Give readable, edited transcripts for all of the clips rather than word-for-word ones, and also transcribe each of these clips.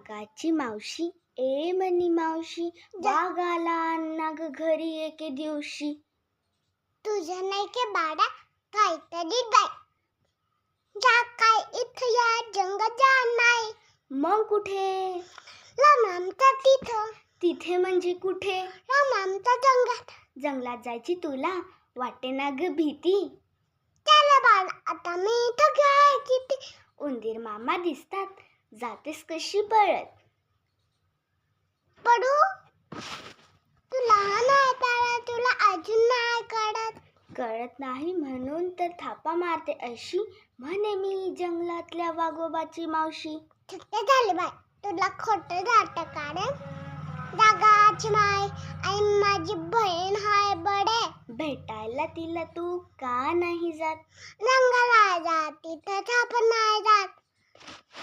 वाघाची मावशी a money मावशी, वाघ आला ना ग घरी एके दिवशी. तुझं नाही के बाळा काहीतरी बाई, जा काय इथं या जंगलात नाही. मग कुठे? रामामचा तिथं. तिथे म्हणजे कुठे? रामामचा जंगलात. जंगलात जायची तुला वाटे ना ग भीती? चला बाळा आता मी इथं घ्यायची ती. उंदीर मामा दिसतात, जातेस कशी पळत? पडू तू लहान आहे बाळा, तुला अजून नाही कळत. कळत नाही म्हणून तर थापा मारते अशी, म्हणे मी जंगलातल्या वाघोबाची मावशी. छुट्टे झाले बाई, तुला खोटं जातं कारण जागाची माय आणि माझी बहीण हाय बडे. भेटायला तिला तू का नाही जात? रंगाला जात तिथं आपण नाही जात.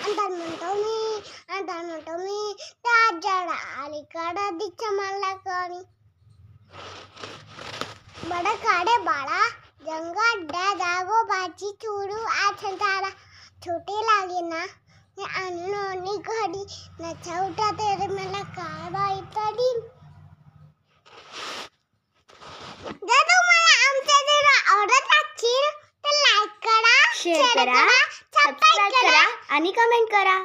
अंतर म्हणतो मी त्या जडा अलीकडं दिच मला कमी. बडा काढे बाळा जंगलात जागोबाची चुरू आठवण झाला. छोटे लागे ना आणि घडी नचवटा तरी मला काय बाई तरी. जर तुम्हाला आमचा व्हिडिओ आवडत असेल तर लाईक करा, शेअर करा, सबस्क्राईब करा आणि कमेंट करा.